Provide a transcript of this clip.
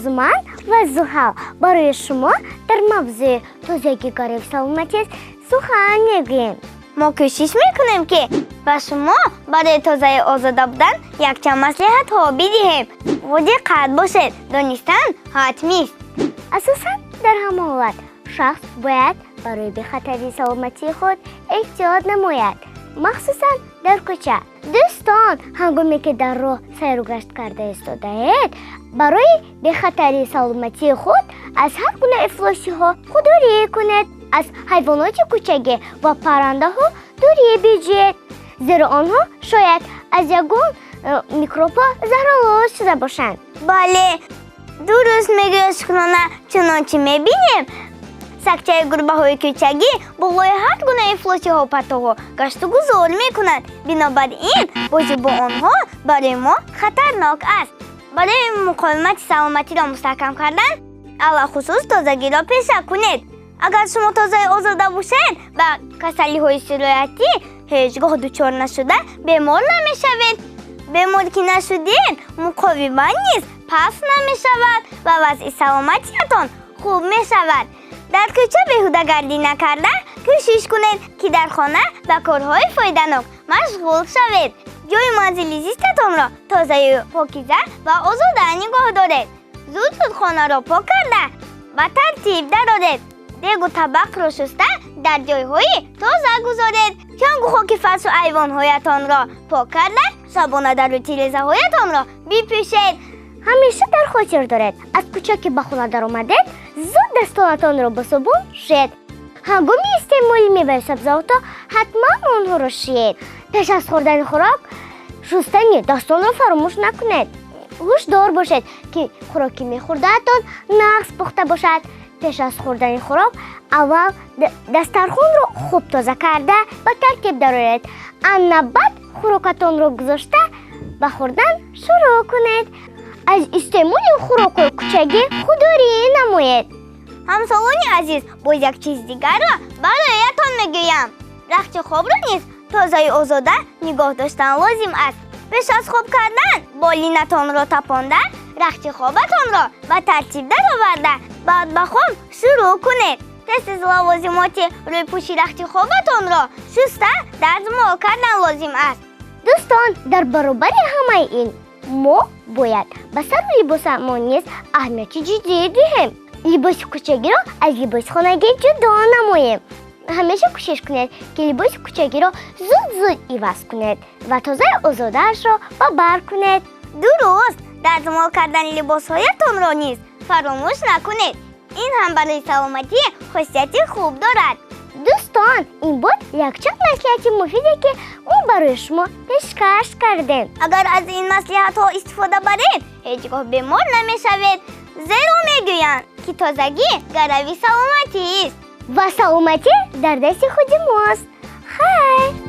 امروز من و زحل برای شما در موضوع تازگی و سلامتی سخن میگوییم. ما کوشش میکنیم که به شما برای تازه آزاده بودن یک چند مصلحت ها بدهیم و دقت باشید، دانستن حتمی است. اساساً در همه حالت شخص باید برای بخطری سلامتی خود احتیاط نماید، مخصوصاً در کوچه. دوستان، هنگامی که در راه سیر و گشت کرده ایستاده‌اید، برای بخطری سلامتی خود از هر گونه افلاسی ها خودداری کنید. از حیوانات کوچک و پرنده ها دوری بگیرید، زیرا آنها شاید از یگان میکروب زهرآلود شده باشند. بله، درست میگوید شکرانه. چنانچه میبینیم سکچه گربه های کوچکی بالای هر گونه افلاسی ها و پرتوها گشت و گذار میکنند. بنابراین بازی با آنها برای ما خطرناک است. برای مقاومت سلامتی را مستحکم کردن علا خصوص تازگی را پیشه کنید. اگر شما تازه آزاده باشید و کسلی های سرایتی هیچگاه دچار نشده بیمار نمیشوید. بیمار که نشدین مقاوم نیست، پس نمیشود و وضع سلامتیتان خوب میشود. در کوچه بیهوده گردی نکرده کوشش کنید که در خانه به کارهای فایده‌ناک مشغول شوید. جای منزل زیستتان را تازه پاکیزه و آزاده نگاه دارید. زود خانه را پاک کرده و ترتیب دارید. دیگ و طبق را شسته در جایهای تازه گذارید. چنگ و خاک فرش و ایوان‌هایتان را پاک کرده صابون در و تیرزه هایتان را بپوشید. همیشه در خاطر دارید از کوچه که به خانه در آمدید زود دستانتان را با صابون شوید. هنگامی استعمال میوه سبزیجات حتما آنها را شوید. پیش از خوردن خوراک شستن دستان را فراموش نکنید. هوشیار باشید که خوراکی میخورده‌تان نقص پخته باشد. پیش از خوردن خوراک اول دسترخوان را خوب تازه کرده و ترتیب دارید. بعد خوراکتان را گذاشته به خوردن شروع کنید. از استعمال خوراک کوچکی خودداری نمایید. همسایگان عزیز، باز یک چیز دیگر را برایتان میگویم. رخت خواب را نیز تازه آزاده نگاه داشتن لازم است. پیش از خواب کردن بالینتان را تپانده رخت خوابتان را به ترتیب درآورده بعد به خواب شروع کنید. پس از لوازمات روی پوشی رخت خوابتان را شسته دستمال کردن لازم است. دوستان، در برابر همه این ما باید به سر و لباسمان نیز اهمیت جدی دهیم. لباس کوچکی را از لباس خانگی جدا نماییم. همیشه کوشش کنید که لباس کوچکی را زود عوض کنید و تازه آزاده‌اش را بر کنید. درست، دستمال کردن لباسهایتان را نیز فراموش نکنید. این هم برای سلامتی خاصیت خوب دارد. دوستان، این بود یک چند مصلحت مفیدی که ما برای شما پیشکش کردیم. اگر از این مصلحت ها استفاده برید هیچگاه بیمار نمیشوید، زیرا میگویند که تازگی گروی سلامتی است و سلامتی در دست خود ماست. خیر.